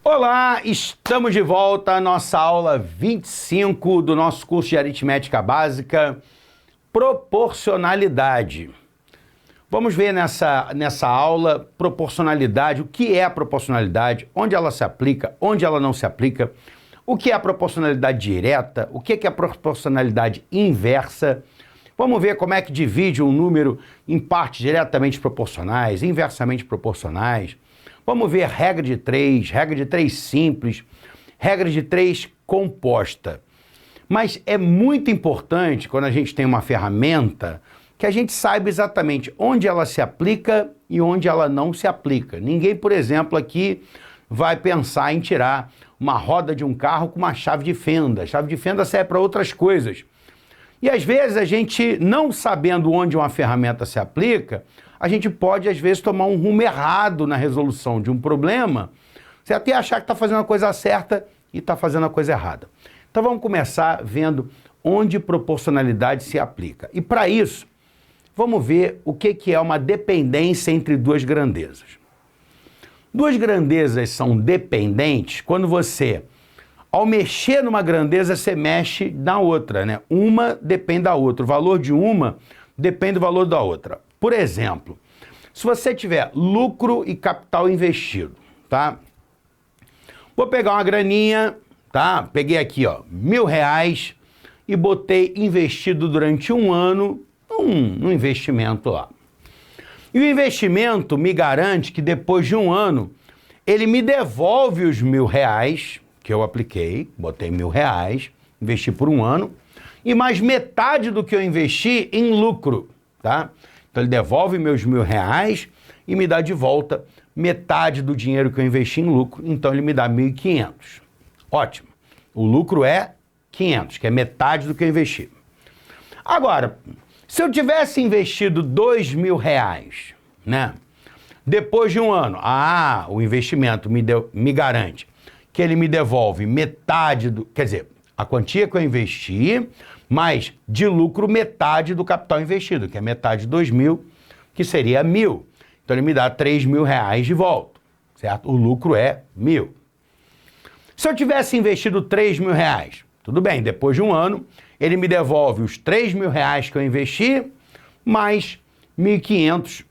Olá, estamos de volta à nossa aula 25 do nosso curso de Aritmética Básica, Proporcionalidade. Vamos ver nessa aula proporcionalidade, o que é a proporcionalidade, onde ela se aplica, onde ela não se aplica, o que é a proporcionalidade direta, o que é a proporcionalidade inversa. Vamos ver como é que divide um número em partes diretamente proporcionais, inversamente proporcionais. Vamos ver regra de três simples, regra de três composta. Mas é muito importante, quando a gente tem uma ferramenta, que a gente saiba exatamente onde ela se aplica e onde ela não se aplica. Ninguém, por exemplo, aqui vai pensar em tirar uma roda de um carro com uma chave de fenda. A chave de fenda serve para outras coisas. E às vezes a gente, não sabendo onde uma ferramenta se aplica, a gente pode às vezes tomar um rumo errado na resolução de um problema, você até achar que está fazendo a coisa certa e está fazendo a coisa errada. Então vamos começar vendo onde proporcionalidade se aplica. E para isso, vamos ver o que é uma dependência entre duas grandezas. Duas grandezas são dependentes quando você, ao mexer numa grandeza, você mexe na outra, né? Uma depende da outra. O valor de uma depende do valor da outra. Por exemplo, se você tiver lucro e capital investido, tá? Vou pegar uma graninha, tá? Peguei aqui, ó, R$1.000 e botei investido durante um ano num investimento lá. E o investimento me garante que depois de um ano, ele me devolve os R$1.000 que eu apliquei, botei R$1.000, investi por um ano, e mais metade do que eu investi em lucro, tá? Então ele devolve meus R$1.000 e me dá de volta metade do dinheiro que eu investi em lucro, então ele me dá 1.500. Ótimo. O lucro é 500, que é metade do que eu investi. Agora, se eu tivesse investido R$2.000, né? Depois de um ano, o investimento me garante que ele me devolve metade do... Quer dizer, a quantia que eu investi, mais de lucro metade do capital investido, que é metade de 2.000, que seria 1.000. Então ele me dá R$3.000 de volta, certo? O lucro é 1.000. Se eu tivesse investido R$3.000, tudo bem, depois de um ano, ele me devolve os R$3.000 que eu investi, mais 1.500,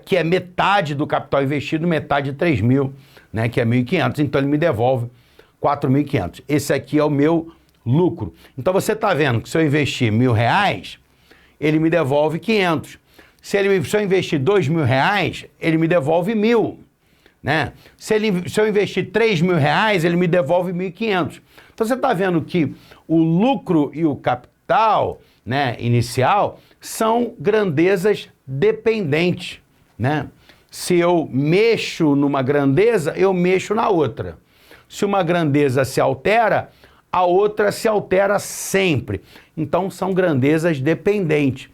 que é metade do capital investido, metade de 3.000, né, que é 1.500. Então ele me devolve 4.500. Esse aqui é o meu lucro. Então você está vendo que se eu investir R$1.000, ele me devolve 500. Se eu investir R$2.000, ele me devolve 1.000. Né? Se eu investir R$3.000, ele me devolve 1.500. Então você está vendo que o lucro e o capital, né, inicial são grandezas dependentes. Né? Se eu mexo numa grandeza, eu mexo na outra. Se uma grandeza se altera, a outra se altera sempre. Então são grandezas dependentes.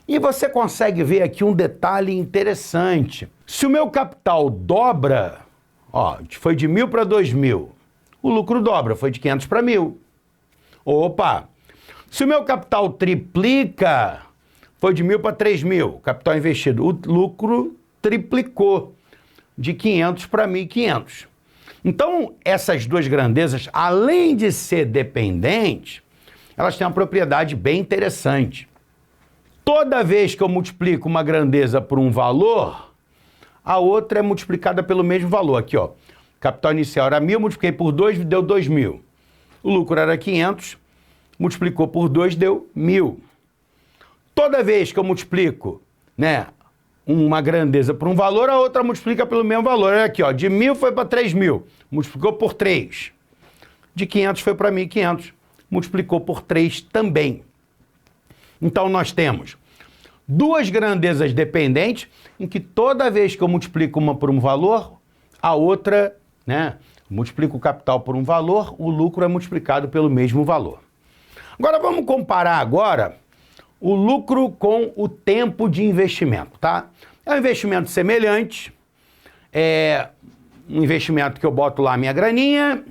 E você consegue ver aqui um detalhe interessante. Se o meu capital dobra, ó, foi de 1.000 para 2.000, o lucro dobra, foi de 500 para 1.000. Opa! Se o meu capital triplica, foi de 1.000 para 3.000, capital investido, o lucro triplicou, de 500 para 1.500. Então, essas duas grandezas, além de ser dependentes, elas têm uma propriedade bem interessante. Toda vez que eu multiplico uma grandeza por um valor, a outra é multiplicada pelo mesmo valor. Aqui, ó, capital inicial era 1.000, multipliquei por 2, deu 2.000. O lucro era 500, multiplicou por 2, deu 1.000. Toda vez que eu multiplico, né, uma grandeza por um valor, a outra multiplica pelo mesmo valor. Olha aqui, ó, de 1.000 foi para 3.000, multiplicou por 3. De 500 foi para 1.500, multiplicou por 3 também. Então nós temos duas grandezas dependentes, em que toda vez que eu multiplico uma por um valor, a outra, né, multiplico o capital por um valor, o lucro é multiplicado pelo mesmo valor. Agora vamos comparar agora o lucro com o tempo de investimento, tá? É um investimento semelhante, é um investimento que eu boto lá a minha graninha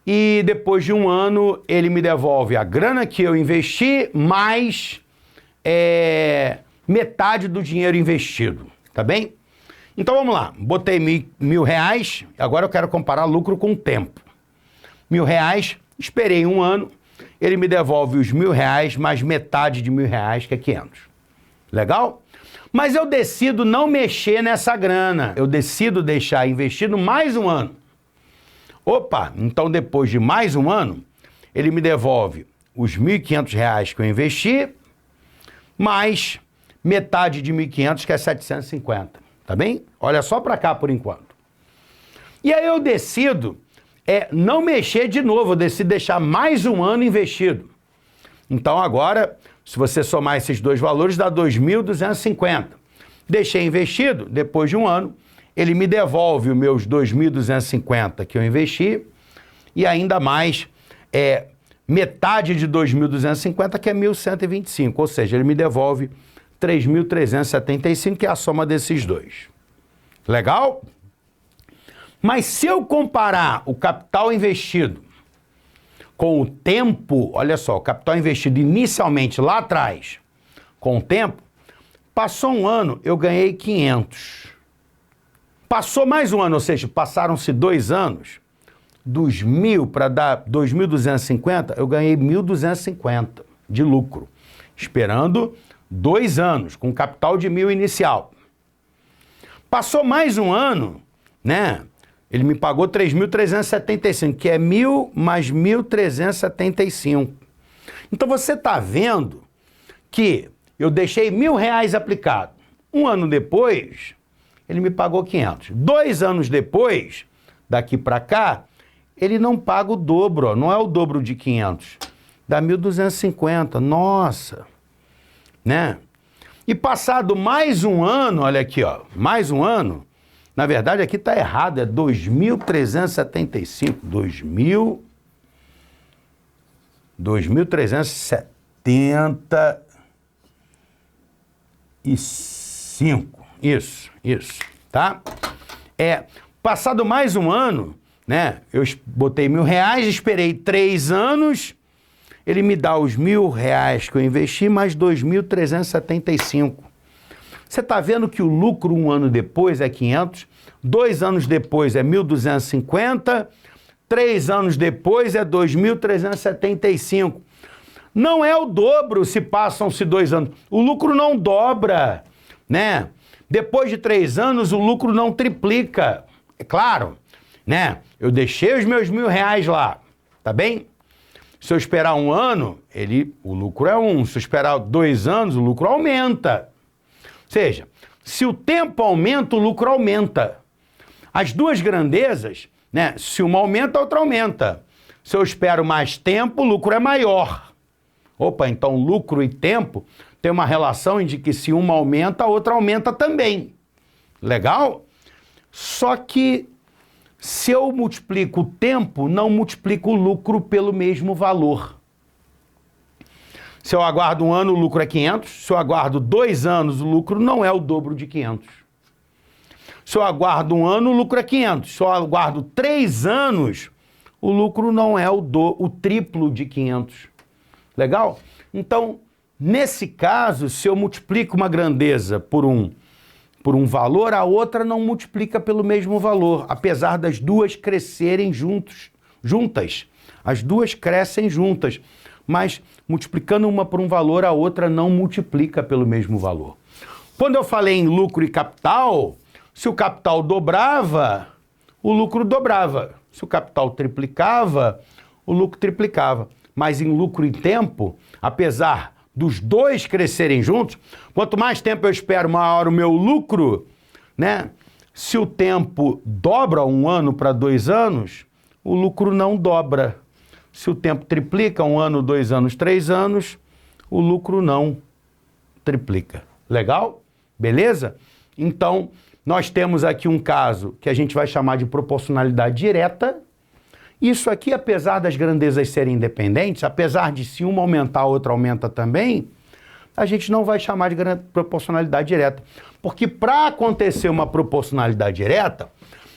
e depois de um ano ele me devolve a grana que eu investi mais metade do dinheiro investido, tá bem? Então vamos lá, botei mil reais, agora eu quero comparar lucro com tempo. R$ 1.000, esperei um ano, ele me devolve os R$ 1.000 mais metade de R$ 1.000, que é 500. Legal? Mas eu decido não mexer nessa grana, eu decido deixar investido mais um ano. Opa, então depois de mais um ano, ele me devolve os R$ 1.500 que eu investi, mais metade de 1.500, que é 750. Tá bem? Olha só para cá por enquanto. E aí eu decido não mexer de novo, eu decido deixar mais um ano investido. Então agora, se você somar esses dois valores, dá 2.250. Deixei investido, depois de um ano, ele me devolve os meus 2.250 que eu investi e ainda mais metade de 2.250, que é 1.125, ou seja, ele me devolve 3.375, que é a soma desses dois. Legal? Mas se eu comparar o capital investido com o tempo, olha só, o capital investido inicialmente lá atrás, com o tempo, passou um ano, eu ganhei 500. Passou mais um ano, ou seja, passaram-se 2 anos, dos 1.000 para dar 2.250, eu ganhei 1.250 de lucro, esperando 2 anos, com capital de 1.000 inicial. Passou mais um ano, né? Ele me pagou 3.375, que é 1.000 mais 1.375. Então você está vendo que eu deixei R$ 1.000 aplicado. Um ano depois, ele me pagou 500. 2 anos depois, daqui para cá, ele não paga o dobro, ó, não é o dobro de 500, dá 1.250. Nossa! Né? E passado mais um ano, olha aqui, ó, mais um ano, na verdade aqui está errado, é 2.375, 2.375, isso, tá? Passado mais um ano, né, eu botei R$ 1.000, esperei 3 anos, ele me dá os R$ 1.000 que eu investi, mais 2.375. Você está vendo que o lucro um ano depois é 500, 2 anos depois é 1.250, 3 anos depois é 2.375. Não é o dobro se passam-se 2 anos. O lucro não dobra, né? Depois de 3 anos, o lucro não triplica. É claro, né? Eu deixei os meus R$ 1.000 lá, tá bem? Se eu esperar um ano, o lucro é 1. Se eu esperar 2 anos, o lucro aumenta. Ou seja, se o tempo aumenta, o lucro aumenta. As duas grandezas, né? Se uma aumenta, a outra aumenta. Se eu espero mais tempo, o lucro é maior. Opa, então lucro e tempo tem uma relação de que se uma aumenta, a outra aumenta também. Legal? Só que se eu multiplico o tempo, não multiplico o lucro pelo mesmo valor. Se eu aguardo um ano, o lucro é 500. Se eu aguardo 2 anos, o lucro não é o dobro de 500. Se eu aguardo um ano, o lucro é 500. Se eu aguardo 3 anos, o lucro não é o triplo de 500. Legal? Então, nesse caso, se eu multiplico uma grandeza por um valor, a outra não multiplica pelo mesmo valor, apesar das duas crescerem juntas. As duas crescem juntas, mas multiplicando uma por um valor, a outra não multiplica pelo mesmo valor. Quando eu falei em lucro e capital, se o capital dobrava, o lucro dobrava. Se o capital triplicava, o lucro triplicava. Mas em lucro e tempo, apesar dos dois crescerem juntos, quanto mais tempo eu espero, maior o meu lucro, né? Se o tempo dobra 1 ano para 2 anos, o lucro não dobra. Se o tempo triplica 1 ano, 2 anos, 3 anos, o lucro não triplica. Legal? Beleza? Então, nós temos aqui um caso que a gente vai chamar de proporcionalidade direta. Isso aqui, apesar das grandezas serem independentes, apesar de se uma aumentar, a outra aumenta também, a gente não vai chamar de proporcionalidade direta. Porque para acontecer uma proporcionalidade direta,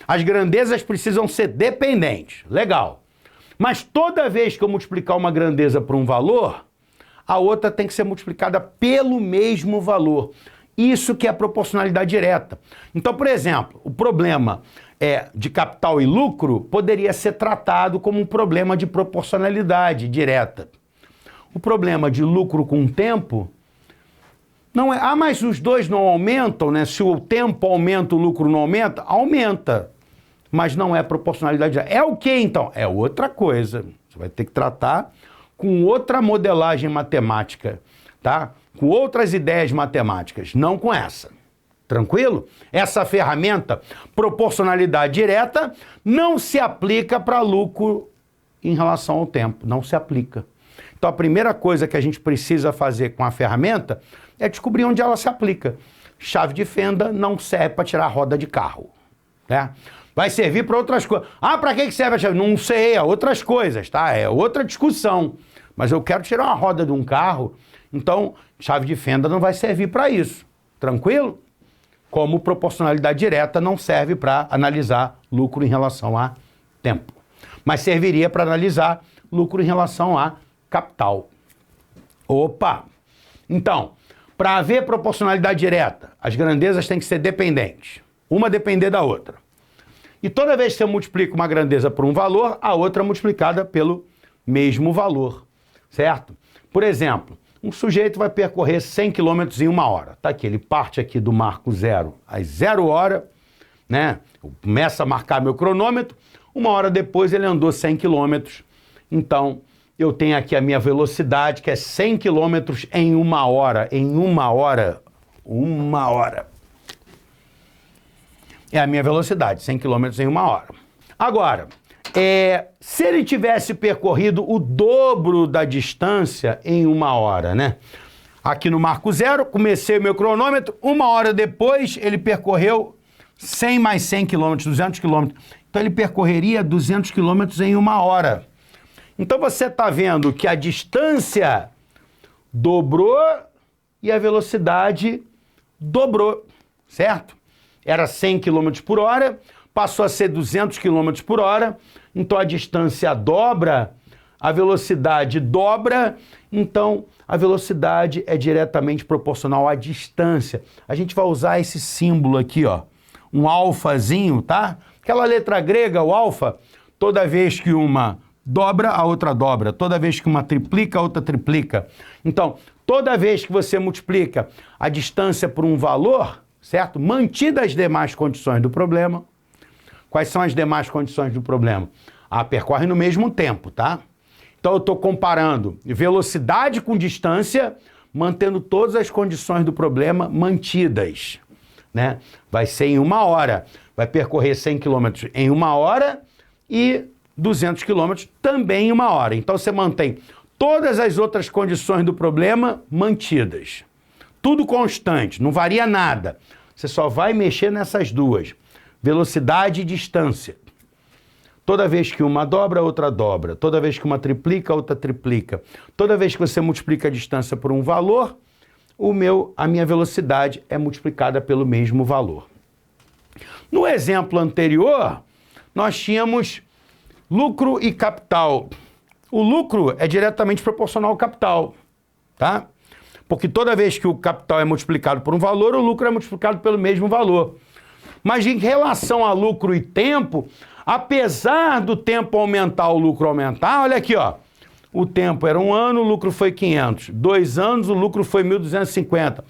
as grandezas precisam ser dependentes. Legal. Mas toda vez que eu multiplicar uma grandeza por um valor, a outra tem que ser multiplicada pelo mesmo valor. Isso que é proporcionalidade direta. Então, por exemplo, o problema de capital e lucro poderia ser tratado como um problema de proporcionalidade direta. O problema de lucro com tempo não é... Ah, mas os dois não aumentam, né? Se o tempo aumenta, o lucro não aumenta? Aumenta. Mas não é proporcionalidade direta. É o que, então? É outra coisa. Você vai ter que tratar com outra modelagem matemática, tá? Com outras ideias matemáticas, não com essa. Tranquilo? Essa ferramenta, proporcionalidade direta, não se aplica para lucro em relação ao tempo. Não se aplica. Então, a primeira coisa que a gente precisa fazer com a ferramenta é descobrir onde ela se aplica. Chave de fenda não serve para tirar a roda de carro, né? Vai servir para outras coisas. Ah, para que serve a chave? Não sei, é outras coisas, tá? É outra discussão. Mas eu quero tirar uma roda de um carro, então chave de fenda não vai servir para isso. Tranquilo? Como proporcionalidade direta não serve para analisar lucro em relação a tempo. Mas serviria para analisar lucro em relação a capital. Opa! Então, para haver proporcionalidade direta, as grandezas têm que ser dependentes. Uma depender da outra. E toda vez que eu multiplico uma grandeza por um valor, a outra é multiplicada pelo mesmo valor, certo? Por exemplo, um sujeito vai percorrer 100 km em 1 hora. Tá aqui, ele parte aqui do marco zero às 0 hora, né? Eu começo a marcar meu cronômetro, 1 hora depois ele andou 100 km. Então, eu tenho aqui a minha velocidade, que é 100 km em 1 hora. Em 1 hora. 1 hora. É a minha velocidade, 100 km em 1 hora. Agora, se ele tivesse percorrido o dobro da distância em 1 hora, né? Aqui no marco zero, comecei o meu cronômetro, 1 hora depois ele percorreu 100 mais 100 km, 200 km. Então ele percorreria 200 km em 1 hora. Então você está vendo que a distância dobrou e a velocidade dobrou, certo? Era 100 km por hora, passou a ser 200 km por hora, então a distância dobra, a velocidade dobra, então a velocidade é diretamente proporcional à distância. A gente vai usar esse símbolo aqui, ó, um alfazinho, tá? Aquela letra grega, o alfa, toda vez que uma dobra, a outra dobra. Toda vez que uma triplica, a outra triplica. Então, toda vez que você multiplica a distância por um valor, certo? Mantidas as demais condições do problema. Quais são as demais condições do problema? Percorre no mesmo tempo, tá? Então, eu estou comparando velocidade com distância, mantendo todas as condições do problema mantidas, né? Vai ser em 1 hora. Vai percorrer 100 km em 1 hora e 200 km também em 1 hora. Então, você mantém todas as outras condições do problema mantidas. Tudo constante, não varia nada. Você só vai mexer nessas duas. Velocidade e distância. Toda vez que uma dobra, a outra dobra. Toda vez que uma triplica, a outra triplica. Toda vez que você multiplica a distância por um valor, a minha velocidade é multiplicada pelo mesmo valor. No exemplo anterior, nós tínhamos lucro e capital. O lucro é diretamente proporcional ao capital, tá? Porque toda vez que o capital é multiplicado por um valor, o lucro é multiplicado pelo mesmo valor. Mas em relação a lucro e tempo, apesar do tempo aumentar, o lucro aumentar, olha aqui, ó. O tempo era 1 ano, o lucro foi 500. 2 anos, o lucro foi 1.250.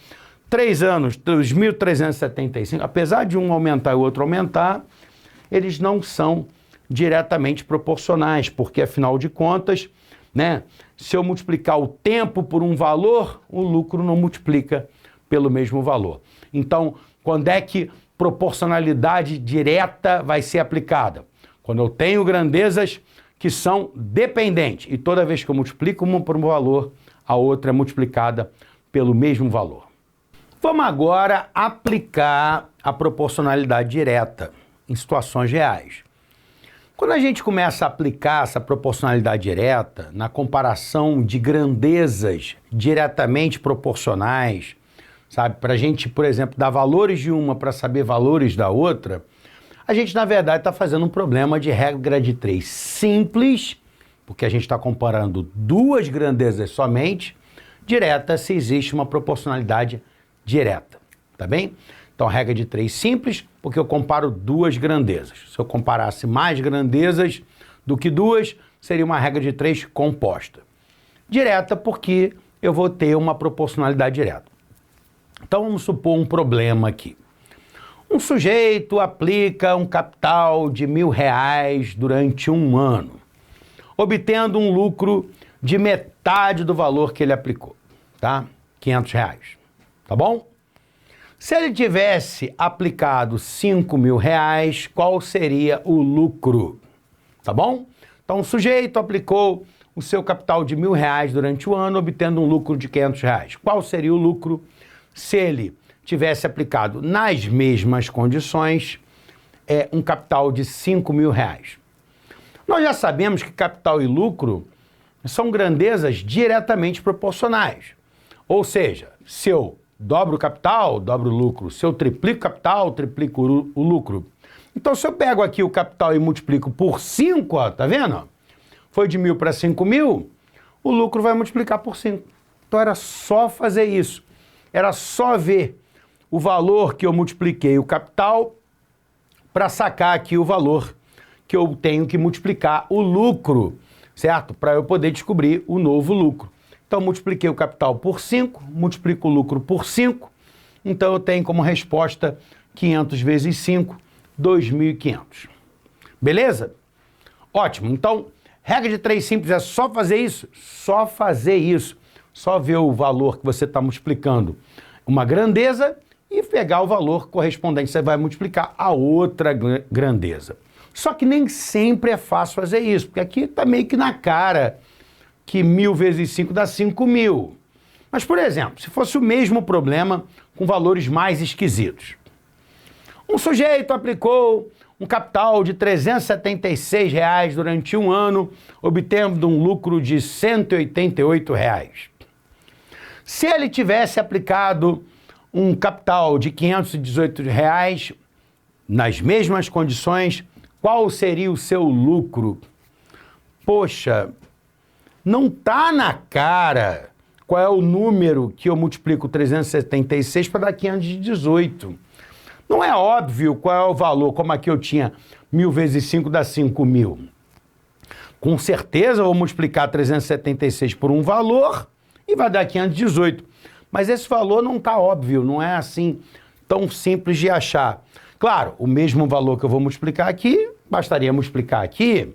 3 anos, 2.375. Apesar de um aumentar e o outro aumentar, eles não são diretamente proporcionais, porque afinal de contas, né, se eu multiplicar o tempo por um valor, o lucro não multiplica pelo mesmo valor. Então, quando é que proporcionalidade direta vai ser aplicada? Quando eu tenho grandezas que são dependentes, e toda vez que eu multiplico uma por um valor, a outra é multiplicada pelo mesmo valor. Vamos agora aplicar a proporcionalidade direta em situações reais. Quando a gente começa a aplicar essa proporcionalidade direta na comparação de grandezas diretamente proporcionais, sabe, para a gente, por exemplo, dar valores de uma para saber valores da outra, a gente, na verdade, está fazendo um problema de regra de 3 simples, porque a gente está comparando duas grandezas somente, direta se existe uma proporcionalidade direta. tá bem? Então, regra de 3 simples, porque eu comparo duas grandezas. Se eu comparasse mais grandezas do que duas, seria uma regra de 3 composta. Direta, porque eu vou ter uma proporcionalidade direta. Então, vamos supor um problema aqui. Um sujeito aplica um capital de R$1.000 durante um ano, obtendo um lucro de metade do valor que ele aplicou, tá? R$500, tá bom? Se ele tivesse aplicado R$5.000, qual seria o lucro? Tá bom? Então, o sujeito aplicou o seu capital de R$1.000 durante o ano, obtendo um lucro de R$500. Qual seria o lucro se ele tivesse aplicado nas mesmas condições um capital de R$5.000? Nós já sabemos que capital e lucro são grandezas diretamente proporcionais. Ou seja, se eu dobro o capital, dobro o lucro. Se eu triplico o capital, triplico o lucro. Então, se eu pego aqui o capital e multiplico por 5, ó, tá vendo? Foi de 1.000 para 5.000, o lucro vai multiplicar por 5. Então, era só fazer isso. Era só ver o valor que eu multipliquei o capital para sacar aqui o valor que eu tenho que multiplicar o lucro, certo? Para eu poder descobrir o novo lucro. Então, multipliquei o capital por 5, multiplico o lucro por 5, então eu tenho como resposta 500 vezes 5, 2.500. Beleza? Ótimo. Então, regra de 3 simples é só fazer isso? Só fazer isso. Só ver o valor que você está multiplicando uma grandeza e pegar o valor correspondente. Você vai multiplicar a outra grandeza. Só que nem sempre é fácil fazer isso, porque aqui está meio que na cara que 1.000 vezes 5 dá 5.000. Mas, por exemplo, se fosse o mesmo problema com valores mais esquisitos. Um sujeito aplicou um capital de R$376 durante um ano, obtendo um lucro de R$188. Se ele tivesse aplicado um capital de R$518 nas mesmas condições, qual seria o seu lucro? Poxa, não está na cara qual é o número que eu multiplico 376 para dar 518. Não é óbvio qual é o valor, como aqui eu tinha 1.000 vezes 5 dá 5.000. Com certeza eu vou multiplicar 376 por um valor e vai dar 518. Mas esse valor não está óbvio, não é assim tão simples de achar. Claro, o mesmo valor que eu vou multiplicar aqui, bastaria multiplicar aqui.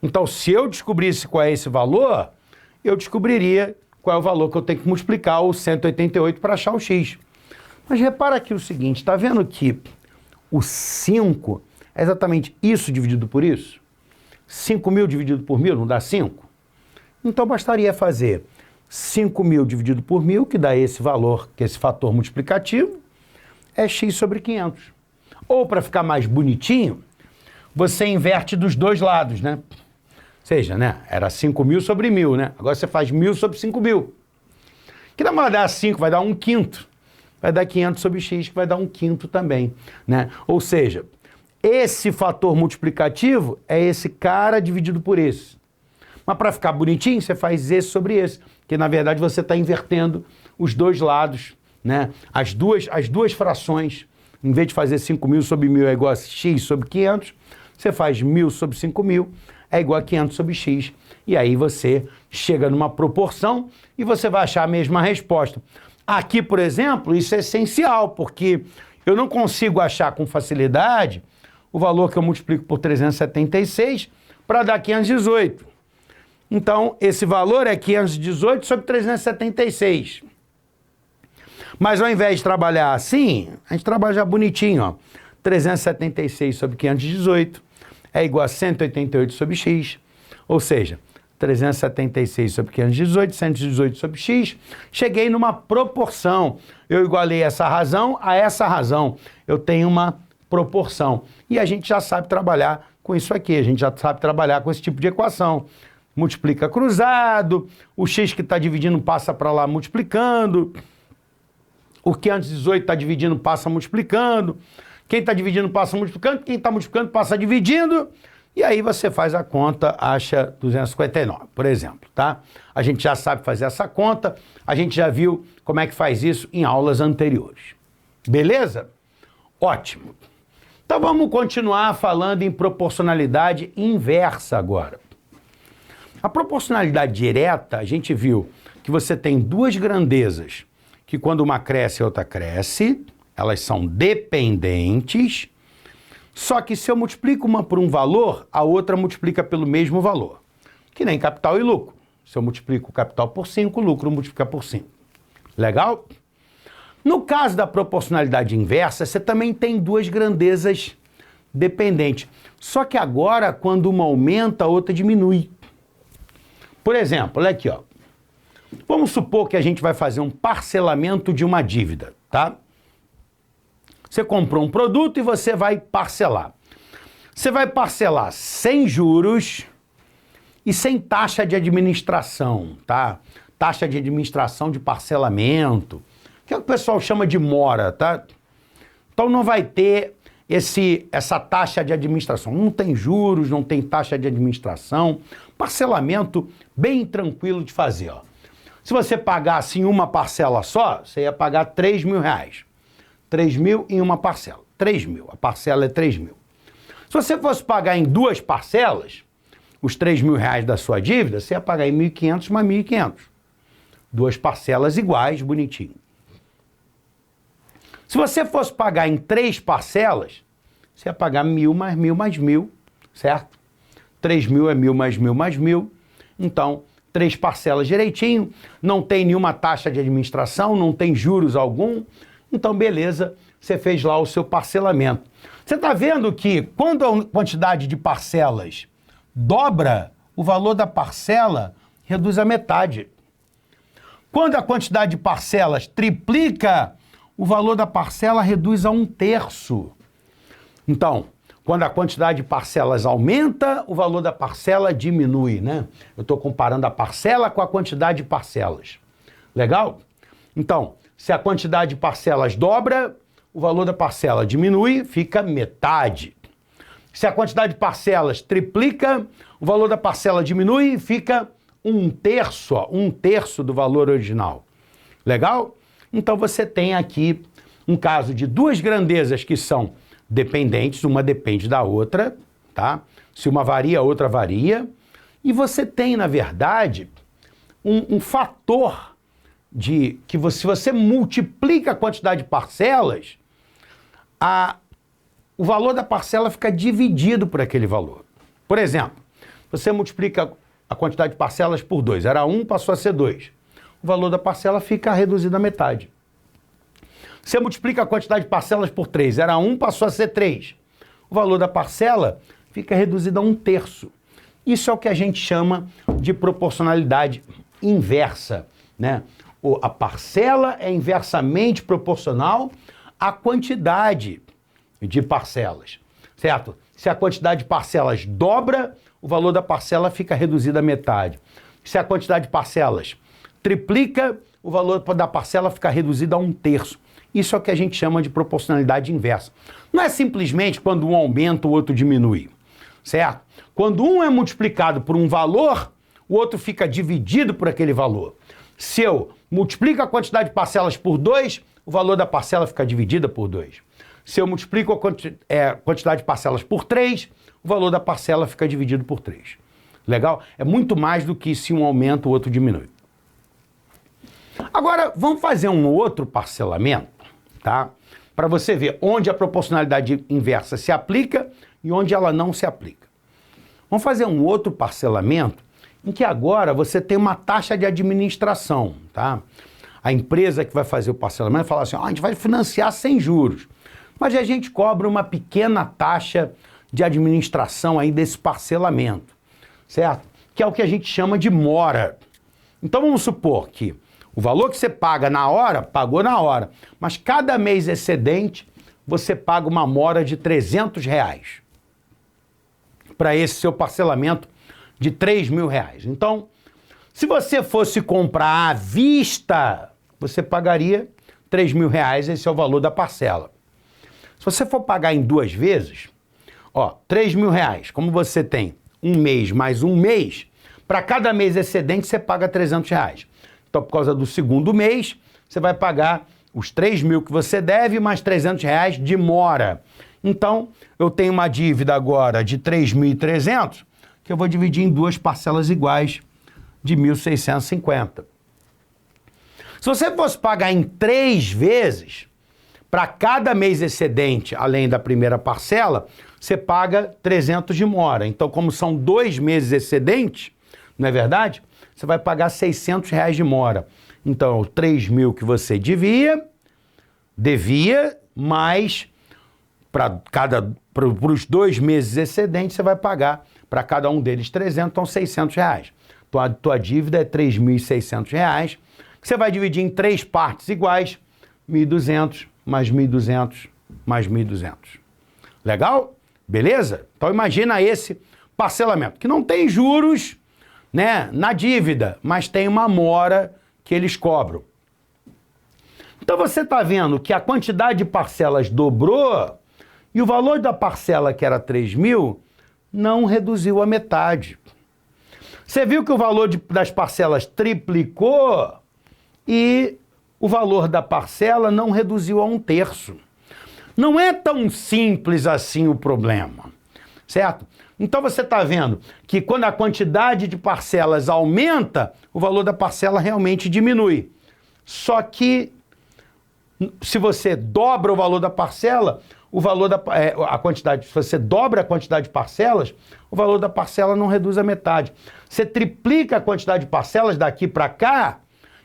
Então, se eu descobrisse qual é esse valor, eu descobriria qual é o valor que eu tenho que multiplicar o 188 para achar o x. Mas repara aqui o seguinte, está vendo que o 5 é exatamente isso dividido por isso? 5.000 dividido por 1.000 não dá 5? Então, bastaria fazer 5.000 dividido por 1.000, que dá esse valor, que é esse fator multiplicativo, é x sobre 500. Ou, para ficar mais bonitinho, você inverte dos dois lados, né? Ou seja, né? Era 5.000 sobre 1.000, né? Agora você faz 1.000 sobre 5.000. Que não vai dar 5, vai dar 1/5. Vai dar 500 sobre x, que vai dar 1/5 também, né? Ou seja, esse fator multiplicativo é esse cara dividido por esse. Mas para ficar bonitinho, você faz esse sobre esse, que na verdade você está invertendo os dois lados, né? As duas frações. Em vez de fazer 5.000 sobre 1.000 é igual a x sobre 500, você faz 1.000 sobre 5.000 é igual a 500 sobre x. E aí você chega numa proporção e você vai achar a mesma resposta. Aqui, por exemplo, isso é essencial, porque eu não consigo achar com facilidade o valor que eu multiplico por 376 para dar 518. Então, esse valor é 518 sobre 376. Mas ao invés de trabalhar assim, a gente trabalha já bonitinho, ó. 376 sobre 518 é igual a 188 sobre x, ou seja, 376 sobre 518, 118 sobre x, cheguei numa proporção. Eu igualei essa razão a essa razão. Eu tenho uma proporção. E a gente já sabe trabalhar com isso aqui, a gente já sabe trabalhar com esse tipo de equação. Multiplica cruzado, o x que está dividindo passa para lá multiplicando, o 518 está dividindo passa multiplicando, quem está dividindo passa multiplicando, quem está multiplicando passa dividindo, e aí você faz a conta, acha 259, por exemplo, tá? A gente já sabe fazer essa conta, a gente já viu como é que faz isso em aulas anteriores. Beleza? Ótimo. Então vamos continuar falando em proporcionalidade inversa agora. A proporcionalidade direta, a gente viu que você tem duas grandezas, que quando uma cresce, a outra cresce, elas são dependentes, só que se eu multiplico uma por um valor, a outra multiplica pelo mesmo valor. Que nem capital e lucro. Se eu multiplico o capital por 5, o lucro multiplica por 5. Legal? No caso da proporcionalidade inversa, você também tem duas grandezas dependentes. Só que agora, quando uma aumenta, a outra diminui. Por exemplo, olha aqui, ó. Vamos supor que a gente vai fazer um parcelamento de uma dívida, tá? Você comprou um produto e você vai parcelar. Você vai parcelar sem juros e sem taxa de administração, tá? Taxa de administração de parcelamento, que é o que o pessoal chama de mora, tá? Então não vai ter essa taxa de administração. Não tem juros, não tem taxa de administração. Parcelamento bem tranquilo de fazer, ó. Se você pagasse em uma parcela só, você ia pagar 3 mil reais. 3 mil em uma parcela. 3 mil. A parcela é 3 mil. Se você fosse pagar em duas parcelas, os 3 mil reais da sua dívida, você ia pagar em 1.500 mais 1.500. Duas parcelas iguais, bonitinho. Se você fosse pagar em 3 parcelas, você ia pagar 1.000 mais 1.000 mais 1.000, certo? 3 mil é 1.000 mais 1.000 mais 1.000. Então, 3 parcelas direitinho, não tem nenhuma taxa de administração, não tem juros algum. Então, beleza, você fez lá o seu parcelamento. Você está vendo que quando a quantidade de parcelas dobra, o valor da parcela reduz a metade. Quando a quantidade de parcelas triplica, o valor da parcela reduz a 1/3. Então, quando a quantidade de parcelas aumenta, o valor da parcela diminui, né? Eu estou comparando a parcela com a quantidade de parcelas. Legal? Então, se a quantidade de parcelas dobra, o valor da parcela diminui, fica metade. Se a quantidade de parcelas triplica, o valor da parcela diminui e fica 1/3, ó, 1/3 do valor original. Legal? Então você tem aqui um caso de duas grandezas que são dependentes, uma depende da outra, tá? Se uma varia, a outra varia. E você tem, na verdade, um fator de que se você multiplica a quantidade de parcelas, o valor da parcela fica dividido por aquele valor. Por exemplo, você multiplica a quantidade de parcelas por 2. Era 1, passou a ser 2. O valor da parcela fica reduzido à metade. Você multiplica a quantidade de parcelas por 3. Era 1, passou a ser 3. O valor da parcela fica reduzido a 1/3. Isso é o que a gente chama de proporcionalidade inversa, né? A parcela é inversamente proporcional à quantidade de parcelas, certo? Se a quantidade de parcelas dobra, o valor da parcela fica reduzido à metade. Se a quantidade de parcelas triplica, o valor da parcela fica reduzido a 1/3. Isso é o que a gente chama de proporcionalidade inversa. Não é simplesmente quando um aumenta, o outro diminui, certo? Quando um é multiplicado por um valor, o outro fica dividido por aquele valor. Se eu multiplico a quantidade de parcelas por 2, o valor da parcela fica dividida por 2. Se eu multiplico a quantidade de parcelas por 3, o valor da parcela fica dividido por 3. Legal? É muito mais do que se um aumenta, o outro diminui. Agora, vamos fazer um outro parcelamento, tá? Para você ver onde a proporcionalidade inversa se aplica e onde ela não se aplica. Vamos fazer um outro parcelamento em que agora você tem uma taxa de administração, tá? A empresa que vai fazer o parcelamento fala assim, a gente vai financiar sem juros, mas a gente cobra uma pequena taxa de administração aí desse parcelamento, certo? Que é o que a gente chama de mora. Então vamos supor que o valor que você paga na hora, pagou na hora, mas cada mês excedente você paga uma mora de R$300 para esse seu parcelamento de 3 mil reais. Então, se você fosse comprar à vista, você pagaria 3 mil reais, esse é o valor da parcela. Se você for pagar em 2 vezes, 3 mil reais, como você tem um mês mais um mês, para cada mês excedente você paga R$300. Então, por causa do segundo mês, você vai pagar os 3 mil que você deve mais R$300 de mora. Então, eu tenho uma dívida agora de 3.300, que eu vou dividir em duas parcelas iguais de 1.650. Se você fosse pagar em 3 vezes, para cada mês excedente, além da primeira parcela, você paga 300 de mora. Então, como são 2 meses excedentes, não é verdade? Você vai pagar R$600 de mora. Então, 3 mil que você devia, mais para os 2 meses excedentes, você vai pagar para cada um deles 300, então R$600. Então, a tua dívida é R$3.600, que você vai dividir em 3 partes iguais, 1.200 mais 1.200 mais 1.200. Legal? Beleza? Então, imagina esse parcelamento, que não tem juros, né, na dívida, mas tem uma mora que eles cobram. Então você está vendo que a quantidade de parcelas dobrou e o valor da parcela, que era 3 mil, não reduziu a metade. Você viu que o valor das parcelas triplicou e o valor da parcela não reduziu a 1/3. Não é tão simples assim o problema, certo? Então você está vendo que quando a quantidade de parcelas aumenta, o valor da parcela realmente diminui. Só que se você dobra o valor da parcela, se você dobra a quantidade de parcelas, o valor da parcela não reduz a metade. Você triplica a quantidade de parcelas daqui para cá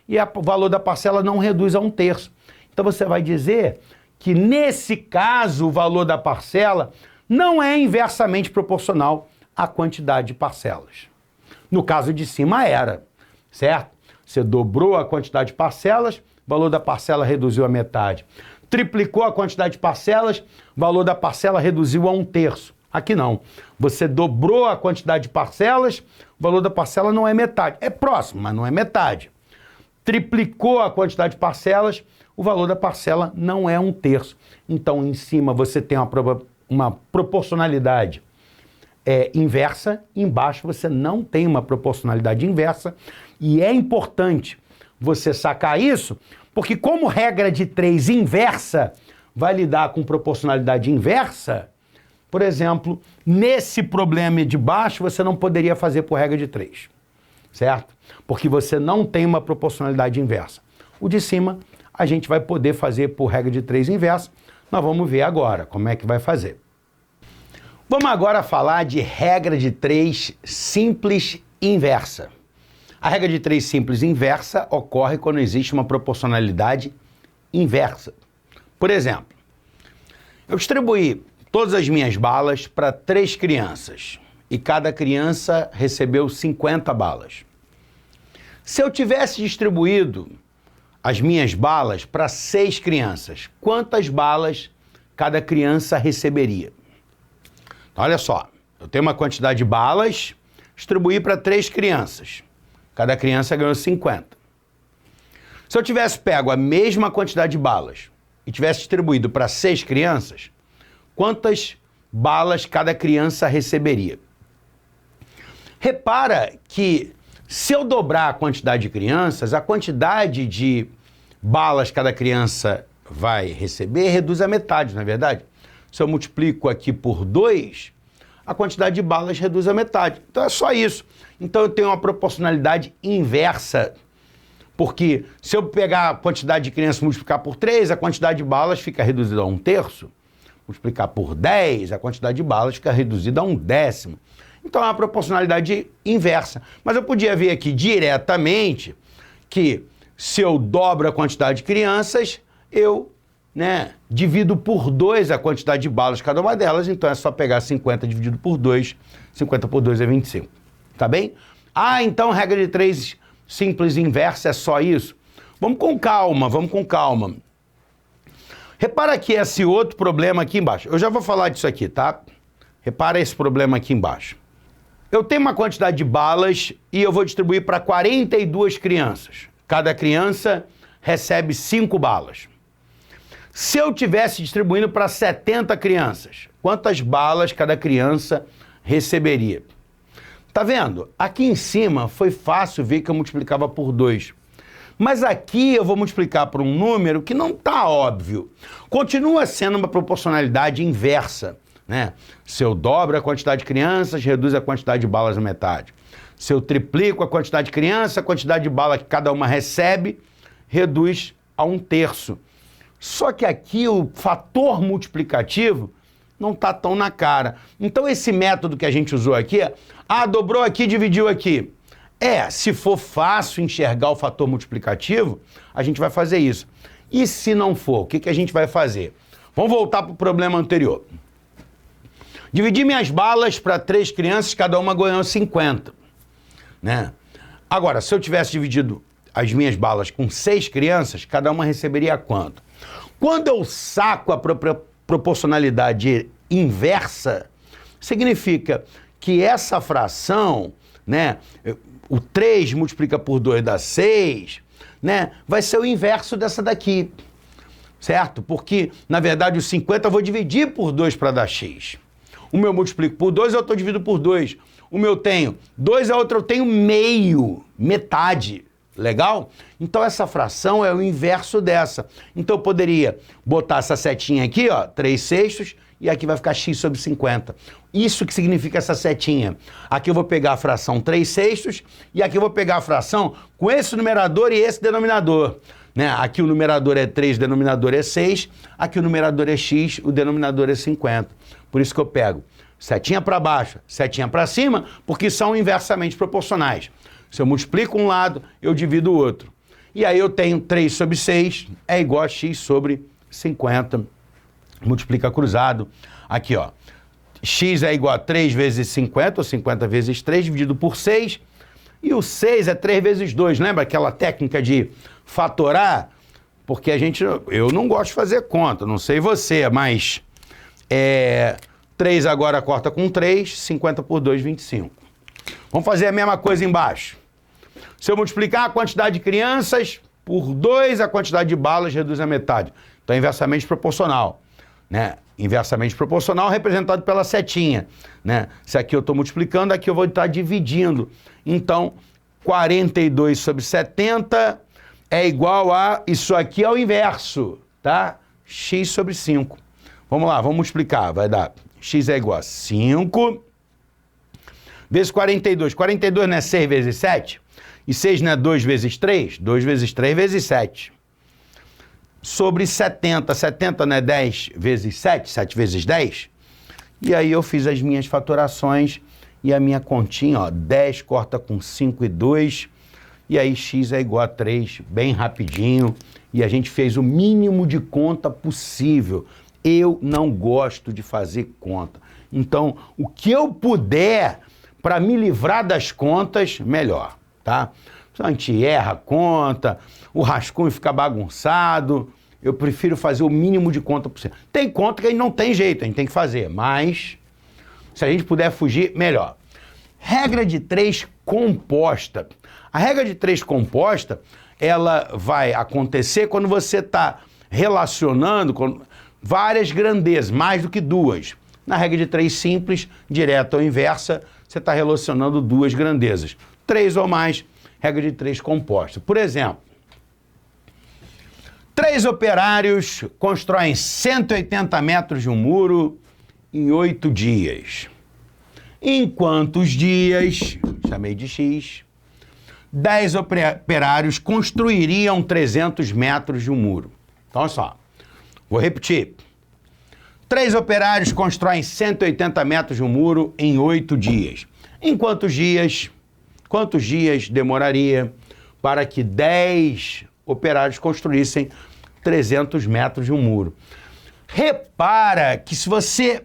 e o valor da parcela não reduz a 1/3. Então você vai dizer que nesse caso o valor da parcela não é inversamente proporcional à quantidade de parcelas. No caso de cima era, certo? Você dobrou a quantidade de parcelas, o valor da parcela reduziu a metade. Triplicou a quantidade de parcelas, o valor da parcela reduziu a 1/3. Aqui não. Você dobrou a quantidade de parcelas, o valor da parcela não é metade. É próximo, mas não é metade. Triplicou a quantidade de parcelas, o valor da parcela não é 1/3. Então, em cima você tem uma proporcionalidade inversa, embaixo você não tem uma proporcionalidade inversa, e é importante você sacar isso, porque como regra de 3 inversa vai lidar com proporcionalidade inversa, por exemplo, nesse problema de baixo você não poderia fazer por regra de 3, certo? Porque você não tem uma proporcionalidade inversa. O de cima a gente vai poder fazer por regra de 3 inversa. Nós vamos ver agora como é que vai fazer. Vamos agora falar de regra de 3 simples inversa. A regra de 3 simples inversa ocorre quando existe uma proporcionalidade inversa. Por exemplo, eu distribuí todas as minhas balas para 3 crianças e cada criança recebeu 50 balas. Se eu tivesse distribuído as minhas balas para 6 crianças, quantas balas cada criança receberia? Então, olha só, eu tenho uma quantidade de balas, distribuí para 3 crianças. Cada criança ganhou 50. Se eu tivesse pego a mesma quantidade de balas e tivesse distribuído para 6 crianças, quantas balas cada criança receberia? Repara que se eu dobrar a quantidade de crianças, a quantidade de balas cada criança vai receber reduz a metade, não é verdade? Se eu multiplico aqui por 2, a quantidade de balas reduz a metade. Então é só isso. Então eu tenho uma proporcionalidade inversa, porque se eu pegar a quantidade de crianças e multiplicar por 3, a quantidade de balas fica reduzida a 1/3. Multiplicar por 10, a quantidade de balas fica reduzida a 1/10. Então é uma proporcionalidade inversa. Mas eu podia ver aqui diretamente que se eu dobro a quantidade de crianças, eu divido por 2 a quantidade de balas cada uma delas, então é só pegar 50 dividido por 2, 50 por 2 é 25, tá bem? Então regra de 3 simples inversa é só isso? Vamos com calma. Repara aqui esse outro problema aqui embaixo, eu já vou falar disso aqui, tá? Repara esse problema aqui embaixo. Eu tenho uma quantidade de balas e eu vou distribuir para 42 crianças, cada criança recebe 5 balas. Se eu tivesse distribuindo para 70 crianças, quantas balas cada criança receberia? Tá vendo? Aqui em cima foi fácil ver que eu multiplicava por 2. Mas aqui eu vou multiplicar por um número que não está óbvio. Continua sendo uma proporcionalidade inversa, né? Se eu dobro a quantidade de crianças, reduz a quantidade de balas na metade. Se eu triplico a quantidade de crianças, a quantidade de bala que cada uma recebe, reduz a 1/3. Só que aqui o fator multiplicativo não está tão na cara. Então esse método que a gente usou aqui é, dobrou aqui, dividiu aqui. Se for fácil enxergar o fator multiplicativo, a gente vai fazer isso. E se não for, o que a gente vai fazer? Vamos voltar para o problema anterior. Dividi minhas balas para 3 crianças, cada uma ganhou 50. Né? Agora, se eu tivesse dividido as minhas balas com 6 crianças, cada uma receberia quanto? Quando eu saco a proporcionalidade inversa, significa que essa fração, né, o 3 multiplica por 2 dá 6, né, vai ser o inverso dessa daqui, certo? Porque, na verdade, o 50 eu vou dividir por 2 para dar x. O meu multiplico por 2, eu estou dividindo por 2. O meu tenho 2, a outra eu tenho meio, metade. Legal? Então essa fração é o inverso dessa. Então eu poderia botar essa setinha aqui, ó, 3/6, e aqui vai ficar x sobre 50. Isso que significa essa setinha. Aqui eu vou pegar a fração 3/6 e aqui eu vou pegar a fração com esse numerador e esse denominador. Né? Aqui o numerador é 3, o denominador é 6. Aqui o numerador é x, o denominador é 50. Por isso que eu pego setinha para baixo, setinha para cima, porque são inversamente proporcionais. Se eu multiplico um lado, eu divido o outro. E aí eu tenho 3 sobre 6 é igual a x sobre 50. Multiplica cruzado. Aqui, ó. X é igual a 3 vezes 50, ou 50 vezes 3, dividido por 6. E o 6 é 3 vezes 2. Lembra aquela técnica de fatorar? Porque eu não gosto de fazer conta, não sei você, mas 3 agora corta com 3, 50 por 2, 25. Vamos fazer a mesma coisa embaixo. Se eu multiplicar a quantidade de crianças por 2, a quantidade de balas reduz a metade. Então, inversamente proporcional. Né? Inversamente proporcional representado pela setinha. Né? Se aqui eu estou multiplicando, aqui eu vou estar dividindo. Então, 42 sobre 70 é igual a... Isso aqui é o inverso, tá? X sobre 5. Vamos lá, vamos multiplicar. Vai dar... X é igual a 5... vezes 42. 42 não é 6 vezes 7? E 6 não é 2 vezes 3? 2 vezes 3 vezes 7. Sobre 70. 70 não é 10 vezes 7? 7 vezes 10? E aí eu fiz as minhas fatorações e a minha continha, ó, 10 corta com 5 e 2. E aí x é igual a 3, bem rapidinho. E a gente fez o mínimo de conta possível. Eu não gosto de fazer conta. Então, o que eu puder... para me livrar das contas, melhor, tá? A gente erra a conta, o rascunho fica bagunçado, eu prefiro fazer o mínimo de conta possível. Tem conta que a gente não tem jeito, a gente tem que fazer, mas se a gente puder fugir, melhor. Regra de 3 composta. A regra de 3 composta, ela vai acontecer quando você está relacionando com várias grandezas, mais do que 2. Na regra de 3 simples, direta ou inversa, você está relacionando 2 grandezas. 3 ou mais, regra de 3 composta. Por exemplo, 3 operários constroem 180 metros de um muro em 8 dias. Em quantos dias, chamei de X, 10 operários construiriam 300 metros de um muro? Então, olha só, vou repetir. 3 operários constroem 180 metros de um muro em 8 dias. Em quantos dias demoraria para que 10 operários construíssem 300 metros de um muro? Repara que se você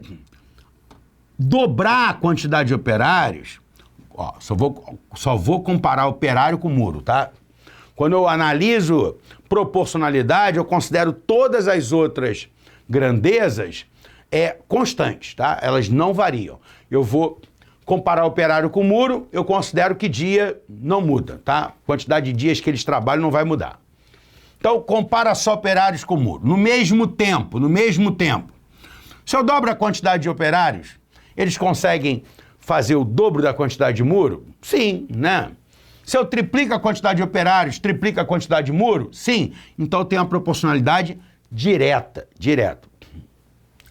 dobrar a quantidade de operários, ó, só vou comparar operário com muro, tá? Quando eu analiso proporcionalidade, eu considero todas as outras grandezas constantes, tá? Elas não variam. Eu vou comparar operário com muro, eu considero que dia não muda, tá? Quantidade de dias que eles trabalham não vai mudar. Então, compara só operários com muro. No mesmo tempo. Se eu dobro a quantidade de operários, eles conseguem fazer o dobro da quantidade de muro? Sim, né? Se eu triplico a quantidade de operários, triplica a quantidade de muro? Sim. Então eu tenho uma proporcionalidade direta.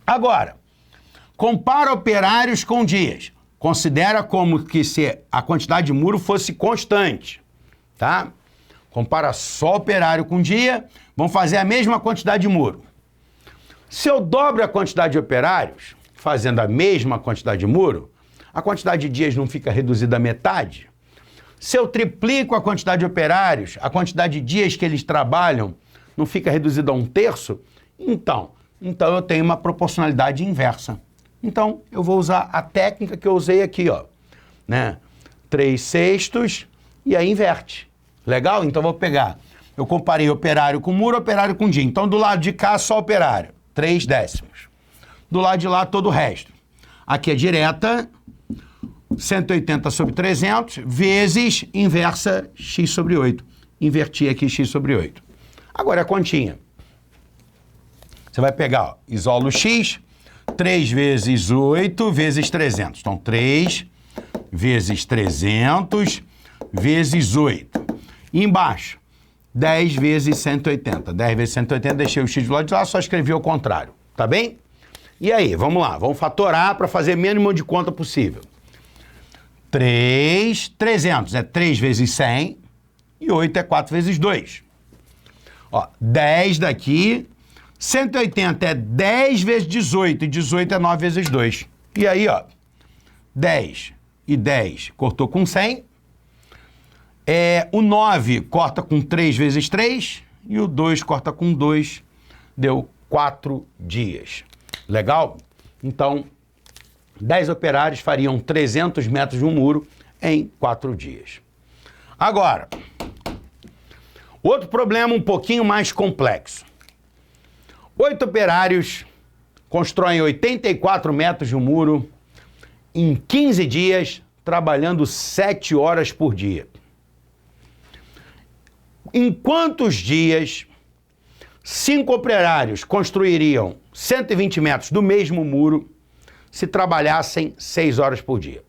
Agora, compara operários com dias. Considera como que se a quantidade de muro fosse constante, tá? Compara só operário com dia, vão fazer a mesma quantidade de muro. Se eu dobro a quantidade de operários, fazendo a mesma quantidade de muro, a quantidade de dias não fica reduzida à metade? Se eu triplico a quantidade de operários, a quantidade de dias que eles trabalham não fica reduzida a 1/3? Então eu tenho uma proporcionalidade inversa. Então, eu vou usar a técnica que eu usei aqui, ó, né? 3/6 e aí inverte. Legal? Então, eu vou pegar. Eu comparei operário com muro, operário com dia. Então, do lado de cá, só operário. 3/10. Do lado de lá, todo o resto. Aqui é direta, 180 sobre 300, vezes inversa x sobre 8. Inverti aqui x sobre 8. Agora é a continha. Você vai pegar, ó, isola o x, 3 vezes 8 vezes 300. Então, 3 vezes 300 vezes 8. E embaixo, 10 vezes 180. 10 vezes 180, deixei o x do lado de lá, só escrevi ao contrário. Tá bem? E aí, vamos lá. Vamos fatorar para fazer o mínimo de conta possível. 300 é 3 vezes 100 e 8 é 4 vezes 2. Ó, 10 daqui, 180 é 10 vezes 18 e 18 é 9 vezes 2. E aí, ó, 10 e 10 cortou com 100. O 9 corta com 3 vezes 3 e o 2 corta com 2. Deu 4 dias. Legal? Então, 10 operários fariam 300 metros de um muro em 4 dias. Agora, outro problema um pouquinho mais complexo. 8 operários constroem 84 metros de um muro em 15 dias, trabalhando 7 horas por dia. Em quantos dias 5 operários construiriam 120 metros do mesmo muro se trabalhassem 6 horas por dia?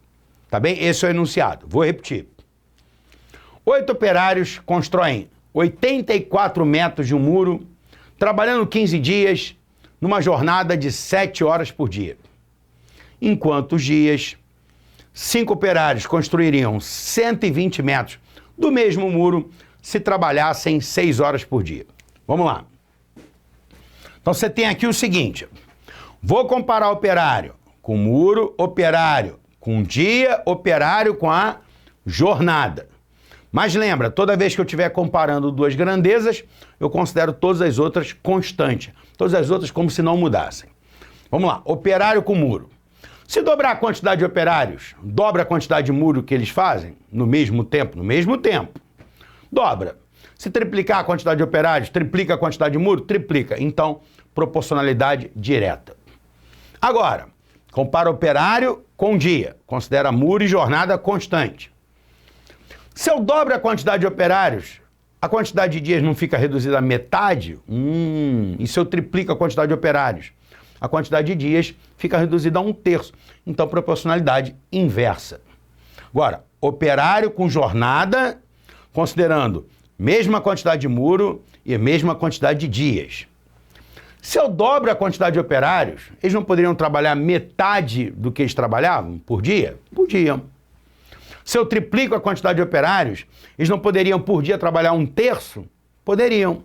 Tá bem? Esse é o enunciado. Vou repetir. 8 operários constroem 84 metros de um muro, trabalhando 15 dias, numa jornada de 7 horas por dia. Em quantos dias 5 operários construiriam 120 metros do mesmo muro se trabalhassem 6 horas por dia? Vamos lá. Então você tem aqui o seguinte, vou comparar operário com muro, operário com dia, operário com a jornada. Mas lembra, toda vez que eu estiver comparando duas grandezas, eu considero todas as outras constantes. Todas as outras como se não mudassem. Vamos lá, operário com muro. Se dobrar a quantidade de operários, dobra a quantidade de muro que eles fazem no mesmo tempo? No mesmo tempo. Dobra. Se triplicar a quantidade de operários, triplica a quantidade de muro? Triplica. Então, proporcionalidade direta. Agora, compara operário com dia. Considera muro e jornada constante. Se eu dobro a quantidade de operários, a quantidade de dias não fica reduzida à metade? E se eu triplico a quantidade de operários? A quantidade de dias fica reduzida a 1/3. Então, proporcionalidade inversa. Agora, operário com jornada, considerando mesma quantidade de muro e a mesma quantidade de dias. Se eu dobro a quantidade de operários, eles não poderiam trabalhar metade do que eles trabalhavam por dia? Podiam. Se eu triplico a quantidade de operários, eles não poderiam por dia trabalhar 1/3? Poderiam,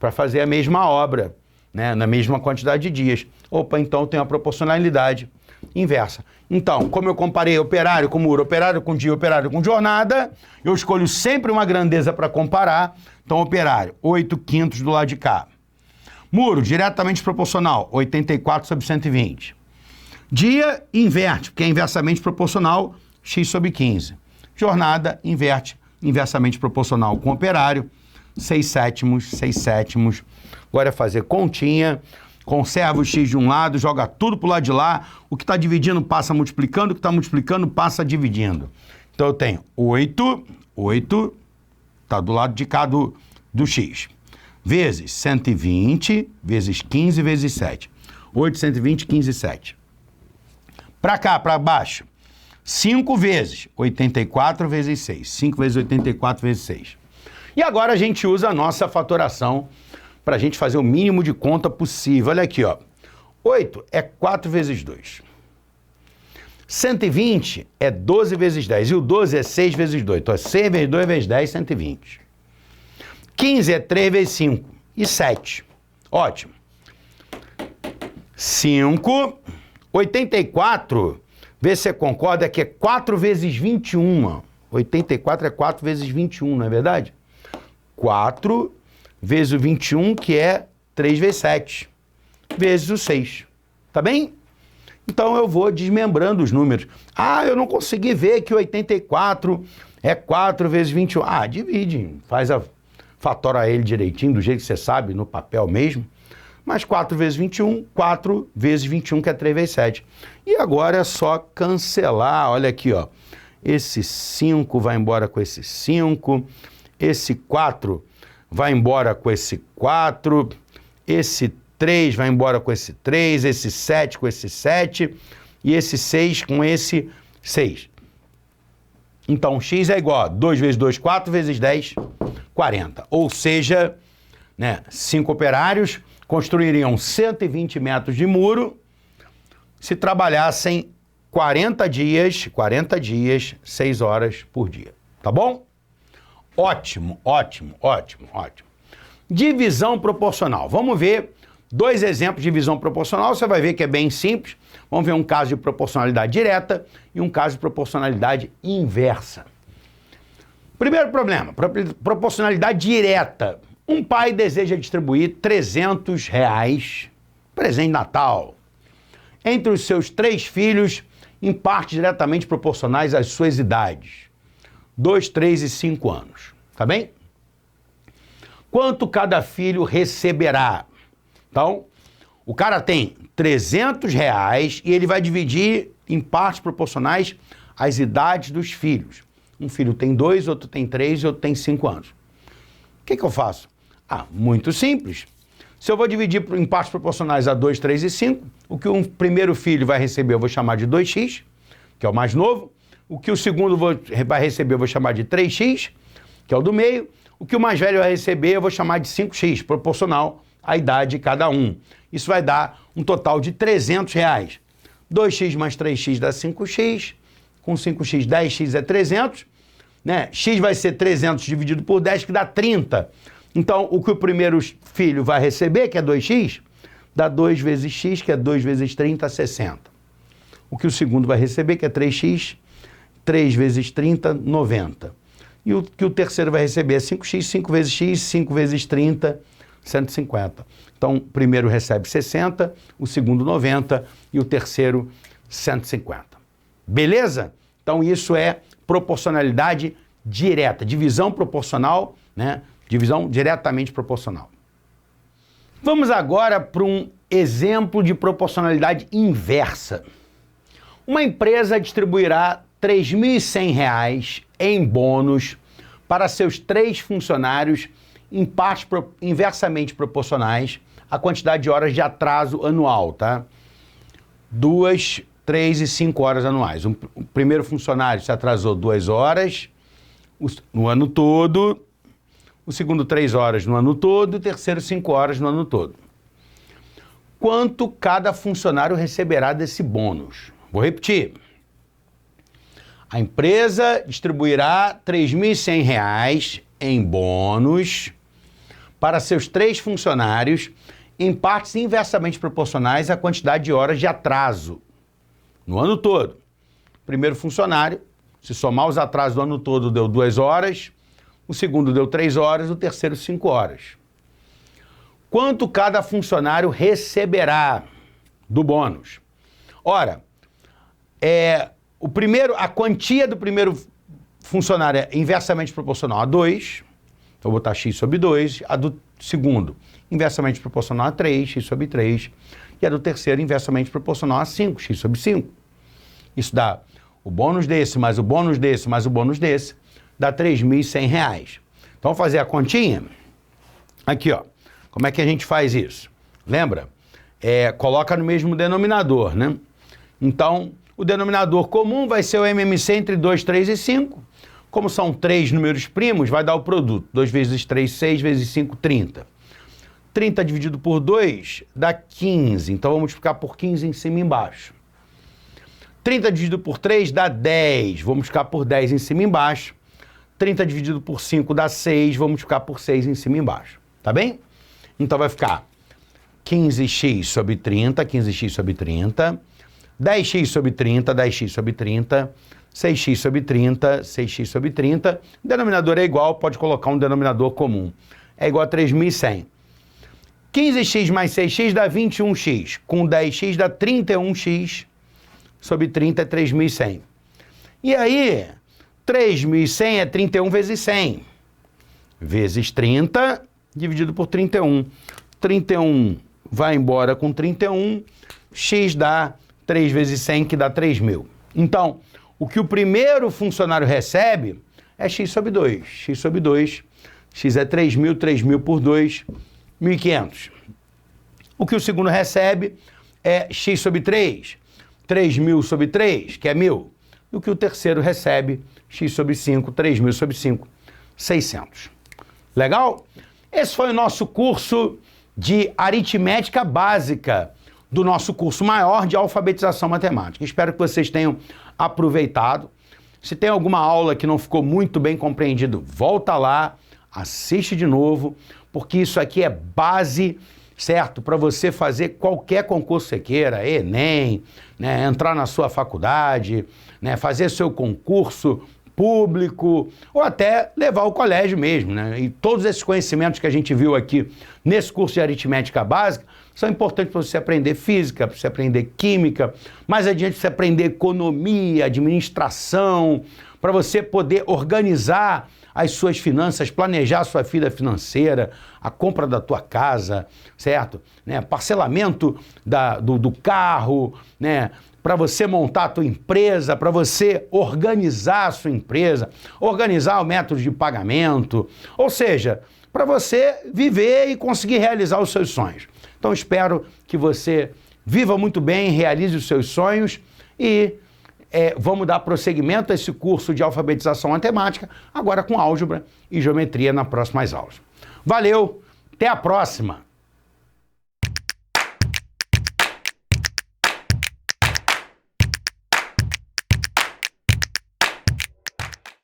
para fazer a mesma obra, né, na mesma quantidade de dias. Opa, então tem uma proporcionalidade inversa. Então, como eu comparei operário com muro, operário com dia, operário com jornada, eu escolho sempre uma grandeza para comparar. Então, operário, 8/5 do lado de cá. Muro, diretamente proporcional, 84 sobre 120. Dia, inverte, porque é inversamente proporcional, x sobre 15. Jornada, inverte, inversamente proporcional com operário, 6/7, 6/7. Agora é fazer continha, conserva o x de um lado, joga tudo para o lado de lá, o que está dividindo passa multiplicando, o que está multiplicando passa dividindo. Então eu tenho 8 está do lado de cá do x, vezes 120, vezes 15, vezes 7. 8, 120, 15, 7. Para cá, para baixo, 5 vezes 84 vezes 6. 5 vezes 84 vezes 6. E agora a gente usa a nossa fatoração para a gente fazer o mínimo de conta possível. Olha aqui, ó. 8 é 4 vezes 2. 120 é 12 vezes 10. E o 12 é 6 vezes 2. Então, é 6 vezes 2 vezes 10, 120. 15 é 3 vezes 5. E 7. Ótimo. 5. 84, vê se você concorda, que é 4 vezes 21. 84 é 4 vezes 21, não é verdade? 4 vezes o 21, que é 3 vezes 7, vezes o 6. Tá bem? Então eu vou desmembrando os números. Ah, eu não consegui ver que 84 é 4 vezes 21. Ah, divide, fatora ele direitinho, do jeito que você sabe, no papel mesmo. Mas 4 vezes 21, 4 vezes 21, que é 3 vezes 7. E agora é só cancelar, olha aqui, ó. Esse 5 vai embora com esse 5, esse 4 vai embora com esse 4, esse 3 vai embora com esse 3, esse 7 com esse 7 e esse 6 com esse 6. Então, x é igual a 2 vezes 2, 4 vezes 10, 40. Ou seja, 5 operários construiriam 120 metros de muro se trabalhassem 40 dias, 6 horas por dia. Tá bom? Ótimo, ótimo, ótimo, ótimo. Divisão proporcional. Vamos ver 2 exemplos de divisão proporcional. Você vai ver que é bem simples. Vamos ver um caso de proporcionalidade direta e um caso de proporcionalidade inversa. Primeiro problema, proporcionalidade direta. Um pai deseja distribuir R$300, presente de Natal, entre os seus 3 filhos em partes diretamente proporcionais às suas idades. 2, 3 e 5 anos. Tá bem? Quanto cada filho receberá? Então, o cara tem R$300 e ele vai dividir em partes proporcionais às idades dos filhos. Um filho tem 2, outro tem 3 e outro tem 5 anos. O que eu faço? Ah, muito simples. Se eu vou dividir em partes proporcionais a 2, 3 e 5, o que o primeiro filho vai receber eu vou chamar de 2x, que é o mais novo. O que o segundo vai receber eu vou chamar de 3x, que é o do meio. O que o mais velho vai receber eu vou chamar de 5x, proporcional à idade de cada um. Isso vai dar um total de R$300. 2x mais 3x dá 5x. Com 5x, 10x é 300. X vai ser 300 dividido por 10, que dá 30. Então, o que o primeiro filho vai receber, que é 2x, dá 2 vezes x, que é 2 vezes 30, 60. O que o segundo vai receber, que é 3x, 3 vezes 30, 90. E o que o terceiro vai receber é 5x, 5 vezes x, 5 vezes 30, 150. Então, o primeiro recebe 60, o segundo 90 e o terceiro 150. Beleza? Então, isso é proporcionalidade direta, divisão proporcional, divisão diretamente proporcional. Vamos agora para um exemplo de proporcionalidade inversa. Uma empresa distribuirá R$3.100 em bônus para seus 3 funcionários em partes inversamente proporcionais à quantidade de horas de atraso anual, tá? 2, 3 e 5 horas anuais. O primeiro funcionário se atrasou 2 horas no ano todo, o segundo 3 horas no ano todo, o terceiro 5 horas no ano todo. Quanto cada funcionário receberá desse bônus? Vou repetir. A empresa distribuirá R$3.100 em bônus para seus 3 funcionários em partes inversamente proporcionais à quantidade de horas de atraso no ano todo. Primeiro funcionário, se somar os atrasos do ano todo, deu 2 horas, o segundo deu 3 horas, o terceiro 5 horas. Quanto cada funcionário receberá do bônus? Ora, a quantia do primeiro funcionário é inversamente proporcional a 2, então eu vou botar x sobre 2, a do segundo inversamente proporcional a 3, x sobre 3, e a do terceiro inversamente proporcional a 5, x sobre 5. Isso dá o bônus desse, mais o bônus desse, mais o bônus desse, dá R$3.100. Então, vamos fazer a continha? Aqui, ó. Como é que a gente faz isso? Lembra? Coloca no mesmo denominador, né? Então, O denominador comum vai ser o MMC entre 2, 3 e 5. Como são 3 números primos, vai dar o produto. 2 vezes 3, 6, vezes 5, 30. 30 dividido por 2 dá 15. Então, vamos multiplicar por 15 em cima e embaixo. 30 dividido por 3 dá 10. Vou multiplicar por 10 em cima e embaixo. 30 dividido por 5 dá 6. Vou multiplicar por 6 em cima e embaixo. Tá bem? Então, vai ficar 15x sobre 30, 15x sobre 30. 10x sobre 30, 10x sobre 30. 6x sobre 30, 6x sobre 30. O denominador é igual, pode colocar um denominador comum. É igual a 3.100. 15x mais 6x dá 21x. Com 10x dá 31x. Sobre 30 é 3.100. E aí, 3.100 é 31 vezes 100. Vezes 30, dividido por 31. 31 vai embora com 31. X dá 3 vezes 100, que dá 3.000. Então, o que o primeiro funcionário recebe é x sobre 2. X sobre 2. X é 3.000, 3.000 por 2, 1.500. O que o segundo recebe é x sobre 3. 3.000 sobre 3, que é 1.000. E o que o terceiro recebe, x sobre 5, 3.000 sobre 5, 600. Legal? Esse foi o nosso curso de aritmética básica do nosso curso maior de alfabetização matemática. Espero que vocês tenham aproveitado. Se tem alguma aula que não ficou muito bem compreendido, volta lá, assiste de novo, porque isso aqui é base, certo? Para você fazer qualquer concurso que você queira, Enem, né, entrar na sua faculdade, né, fazer seu concurso público, ou até levar ao colégio mesmo, né? E todos esses conhecimentos que a gente viu aqui nesse curso de aritmética básica são importantes para você aprender física, para você aprender química, mais adiante para você aprender economia, administração, para você poder organizar as suas finanças, planejar a sua vida financeira, a compra da tua casa, certo? Né? Parcelamento do carro, né? Para você montar a tua empresa, para você organizar a sua empresa, organizar o método de pagamento, ou seja, para você viver e conseguir realizar os seus sonhos. Então, espero que você viva muito bem, realize os seus sonhos e vamos dar prosseguimento a esse curso de alfabetização matemática, agora com álgebra e geometria nas próximas aulas. Valeu, até a próxima!